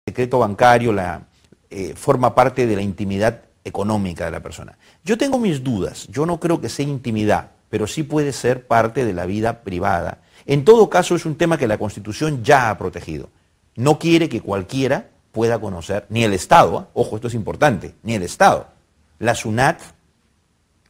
secreto bancario forma parte de la intimidad económica de la persona. Yo tengo mis dudas, yo no creo que sea intimidad, pero sí puede ser parte de la vida privada. En todo caso es un tema que la Constitución ya ha protegido. No quiere que cualquiera pueda conocer, ni el Estado, ojo, esto es importante, ni el Estado. La SUNAT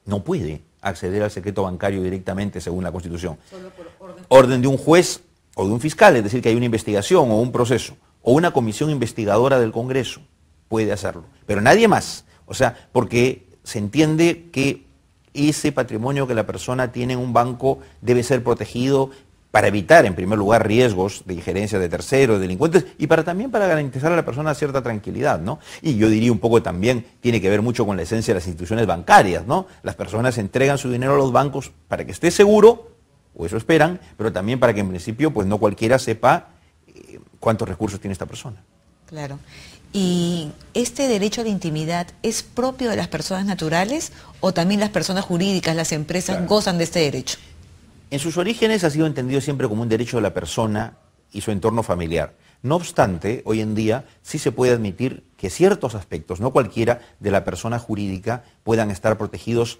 no puede acceder al secreto bancario directamente según la Constitución. Solo por orden de un juez o de un fiscal, es decir, que hay una investigación o un proceso, o una comisión investigadora del Congreso puede hacerlo, pero nadie más. O sea, porque se entiende que ese patrimonio que la persona tiene en un banco debe ser protegido para evitar, en primer lugar, riesgos de injerencia de terceros, de delincuentes, y también para garantizar a la persona cierta tranquilidad, ¿no? Y yo diría un poco también, tiene que ver mucho con la esencia de las instituciones bancarias, ¿no? Las personas entregan su dinero a los bancos para que esté seguro, o eso esperan, pero también para que en principio pues no cualquiera sepa cuántos recursos tiene esta persona. Claro. ¿Y este derecho a la intimidad es propio de las personas naturales o también las personas jurídicas, las empresas, gozan de este derecho? En sus orígenes ha sido entendido siempre como un derecho de la persona y su entorno familiar. No obstante, hoy en día sí se puede admitir que ciertos aspectos, no cualquiera, de la persona jurídica puedan estar protegidos,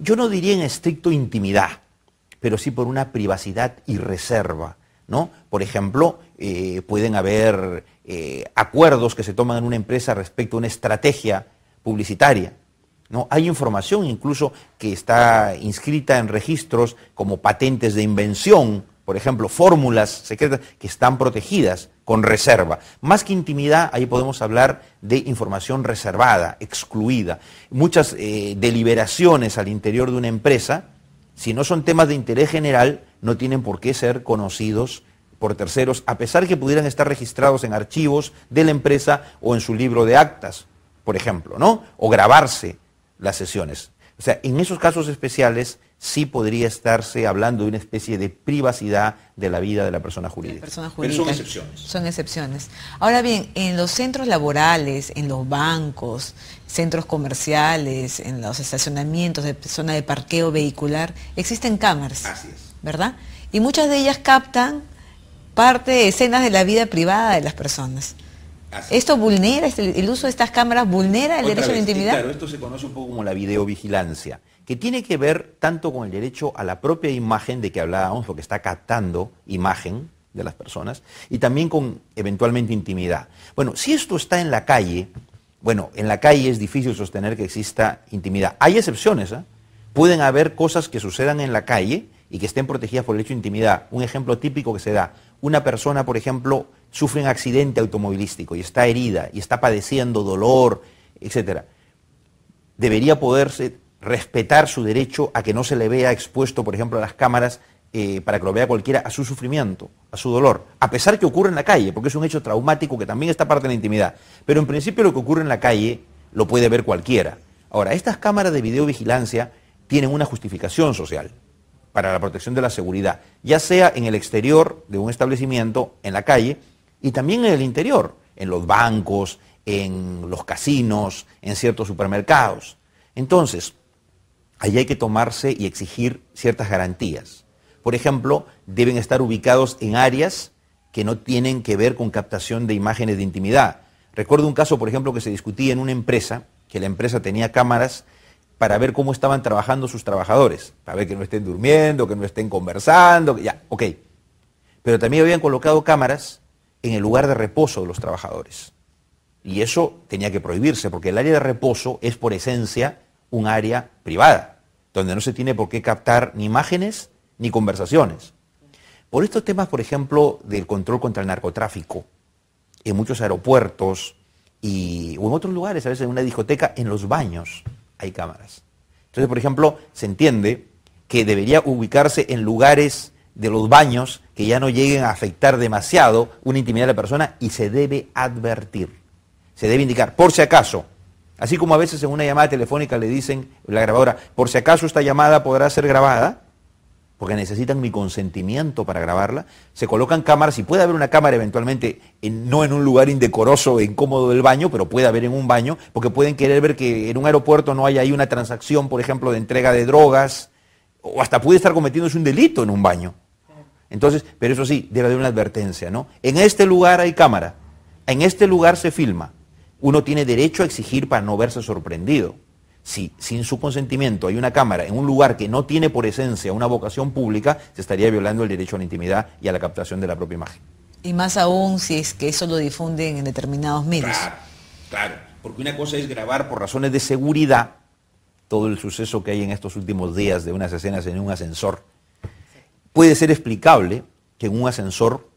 yo no diría en estricto intimidad, pero sí por una privacidad y reserva, ¿no? Por ejemplo, pueden haber acuerdos que se toman en una empresa respecto a una estrategia publicitaria, ¿no? Hay información incluso que está inscrita en registros como patentes de invención, por ejemplo, fórmulas secretas que están protegidas con reserva. Más que intimidad, ahí podemos hablar de información reservada, excluida. Muchas deliberaciones al interior de una empresa, si no son temas de interés general, no tienen por qué ser conocidos por terceros, a pesar que pudieran estar registrados en archivos de la empresa o en su libro de actas, por ejemplo, ¿no? O grabarse las sesiones. O sea, en esos casos especiales sí podría estarse hablando de una especie de privacidad de la vida de la persona jurídica. Pero son excepciones. Son excepciones. Ahora bien, en los centros laborales, en los bancos, centros comerciales, en los estacionamientos de zona de parqueo vehicular, existen cámaras. Así es. ¿Verdad? Y muchas de ellas captan parte de escenas de la vida privada de las personas. ¿Esto vulnera, el uso de estas cámaras vulnera el derecho a la intimidad? Claro, esto se conoce un poco como la videovigilancia, que tiene que ver tanto con el derecho a la propia imagen de que hablábamos, porque está captando imagen de las personas, y también con eventualmente intimidad. Bueno, si esto está en la calle, bueno, en la calle es difícil sostener que exista intimidad. Hay excepciones, ¿eh? Pueden haber cosas que sucedan en la calle y que estén protegidas por el derecho de intimidad. Un ejemplo típico que se da, una persona, por ejemplo, sufre un accidente automovilístico y está herida y está padeciendo dolor, etc. Debería poderse respetar su derecho a que no se le vea expuesto, por ejemplo, a las cámaras para que lo vea cualquiera, a su sufrimiento, a su dolor, a pesar que ocurre en la calle, porque es un hecho traumático que también está parte de la intimidad. Pero en principio lo que ocurre en la calle lo puede ver cualquiera. Ahora, estas cámaras de videovigilancia tienen una justificación social para la protección de la seguridad, ya sea en el exterior de un establecimiento, en la calle, y también en el interior, en los bancos, en los casinos, en ciertos supermercados. Entonces, ahí hay que tomarse y exigir ciertas garantías. Por ejemplo, deben estar ubicados en áreas que no tienen que ver con captación de imágenes de intimidad. Recuerdo un caso, por ejemplo, que se discutía en una empresa, que la empresa tenía cámaras para ver cómo estaban trabajando sus trabajadores, para ver que no estén durmiendo, que no estén conversando, ya, ok. Pero también habían colocado cámaras en el lugar de reposo de los trabajadores. Y eso tenía que prohibirse, porque el área de reposo es por esencia un área privada, donde no se tiene por qué captar ni imágenes ni conversaciones. Por estos temas, por ejemplo, del control contra el narcotráfico, en muchos aeropuertos o en otros lugares, a veces en una discoteca, en los baños hay cámaras. Entonces, por ejemplo, se entiende que debería ubicarse en lugares de los baños que ya no lleguen a afectar demasiado una intimidad de la persona y se debe advertir, se debe indicar, por si acaso, así como a veces en una llamada telefónica le dicen la grabadora, por si acaso esta llamada podrá ser grabada, porque necesitan mi consentimiento para grabarla, se colocan cámaras y puede haber una cámara eventualmente, no en un lugar indecoroso e incómodo del baño, pero puede haber en un baño, porque pueden querer ver que en un aeropuerto no haya ahí una transacción, por ejemplo, de entrega de drogas, o hasta puede estar cometiéndose un delito en un baño. Entonces, pero eso sí, debe haber una advertencia, ¿no? En este lugar hay cámara, en este lugar se filma, uno tiene derecho a exigir para no verse sorprendido. Si sin su consentimiento hay una cámara en un lugar que no tiene por esencia una vocación pública, se estaría violando el derecho a la intimidad y a la captación de la propia imagen. Y más aún si es que eso lo difunden en determinados medios. Claro, claro, porque una cosa es grabar por razones de seguridad todo el suceso que hay en estos últimos días de unas escenas en un ascensor. Puede ser explicable que en un ascensor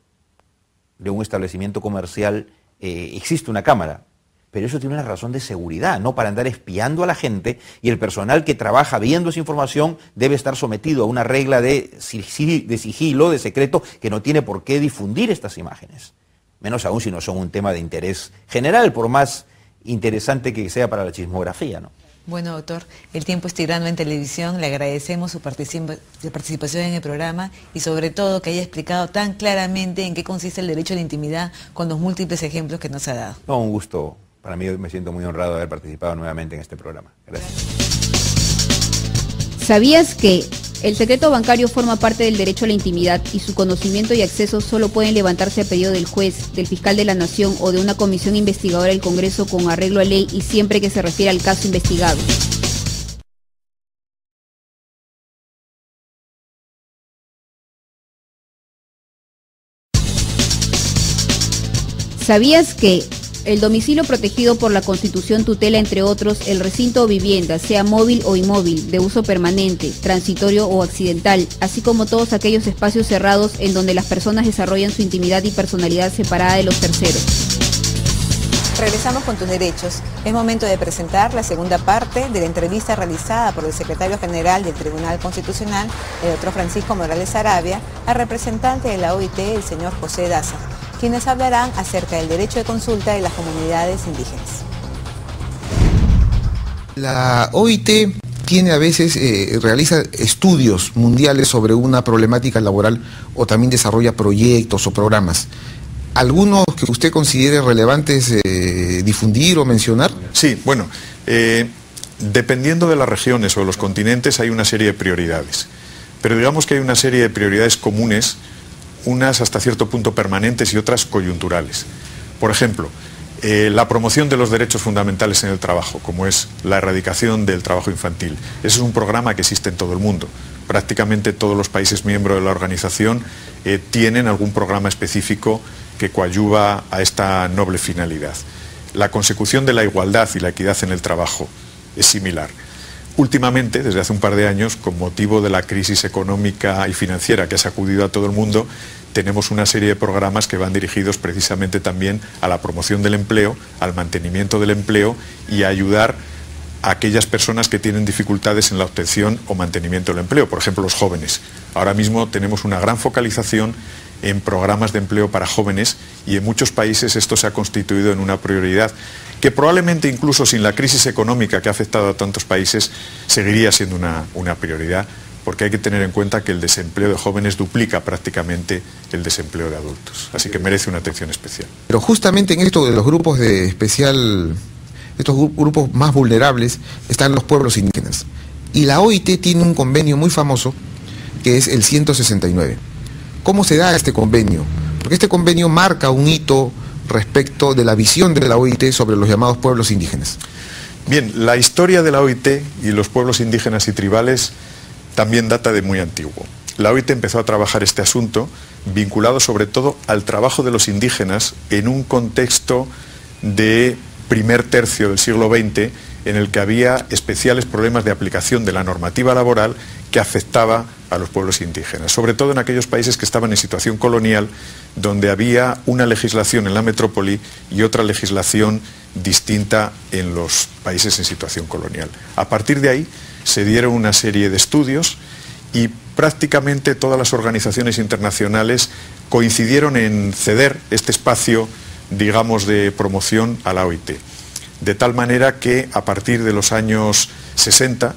de un establecimiento comercial existe una cámara, pero eso tiene una razón de seguridad, no para andar espiando a la gente, y el personal que trabaja viendo esa información debe estar sometido a una regla de sigilo, de secreto, que no tiene por qué difundir estas imágenes. Menos aún si no son un tema de interés general, por más interesante que sea para la chismografía, ¿no? Bueno, doctor, el tiempo es tirano en televisión, le agradecemos su participación en el programa y sobre todo que haya explicado tan claramente en qué consiste el derecho a la intimidad con los múltiples ejemplos que nos ha dado. No, un gusto. Para mí me siento muy honrado de haber participado nuevamente en este programa. Gracias. ¿Sabías que el secreto bancario forma parte del derecho a la intimidad y su conocimiento y acceso solo pueden levantarse a pedido del juez, del fiscal de la Nación o de una comisión investigadora del Congreso con arreglo a ley y siempre que se refiera al caso investigado? ¿Sabías que el domicilio protegido por la Constitución tutela, entre otros, el recinto o vivienda, sea móvil o inmóvil, de uso permanente, transitorio o accidental, así como todos aquellos espacios cerrados en donde las personas desarrollan su intimidad y personalidad separada de los terceros? Regresamos con tus derechos. Es momento de presentar la segunda parte de la entrevista realizada por el secretario general del Tribunal Constitucional, el doctor Francisco Morales Arabia, al representante de la OIT, el señor José Daza, quienes hablarán acerca del derecho de consulta de las comunidades indígenas. La OIT tiene a veces, realiza estudios mundiales sobre una problemática laboral o también desarrolla proyectos o programas. ¿Algunos que usted considere relevantes difundir o mencionar? Sí, bueno, dependiendo de las regiones o de los continentes hay una serie de prioridades, pero digamos que hay una serie de prioridades comunes, unas hasta cierto punto permanentes y otras coyunturales. Por ejemplo, la promoción de los derechos fundamentales en el trabajo, como es la erradicación del trabajo infantil. Ese es un programa que existe en todo el mundo. Prácticamente todos los países miembros de la organización tienen algún programa específico que coadyuva a esta noble finalidad. La consecución de la igualdad y la equidad en el trabajo es similar. Últimamente, desde hace un par de años, con motivo de la crisis económica y financiera que ha sacudido a todo el mundo, tenemos una serie de programas que van dirigidos precisamente también a la promoción del empleo, al mantenimiento del empleo y a ayudar a aquellas personas que tienen dificultades en la obtención o mantenimiento del empleo, por ejemplo los jóvenes. Ahora mismo tenemos una gran focalización en programas de empleo para jóvenes y en muchos países esto se ha constituido en una prioridad que probablemente incluso sin la crisis económica que ha afectado a tantos países seguiría siendo una prioridad, porque hay que tener en cuenta que el desempleo de jóvenes duplica prácticamente el desempleo de adultos, así que merece una atención especial. Pero justamente en esto de los grupos de especial, estos grupos más vulnerables, están los pueblos indígenas. Y la OIT tiene un convenio muy famoso que es el 169. ¿Cómo se da este convenio? Porque este convenio marca un hito respecto de la visión de la OIT sobre los llamados pueblos indígenas. Bien, la historia de la OIT y los pueblos indígenas y tribales también data de muy antiguo. La OIT empezó a trabajar este asunto vinculado sobre todo al trabajo de los indígenas en un contexto de primer tercio del siglo XX en el que había especiales problemas de aplicación de la normativa laboral que afectaba a los pueblos indígenas, sobre todo en aquellos países que estaban en situación colonial, donde había una legislación en la metrópoli y otra legislación distinta en los países en situación colonial. A partir de ahí se dieron una serie de estudios y prácticamente todas las organizaciones internacionales coincidieron en ceder este espacio, digamos, de promoción a la OIT. De tal manera que a partir de los años 60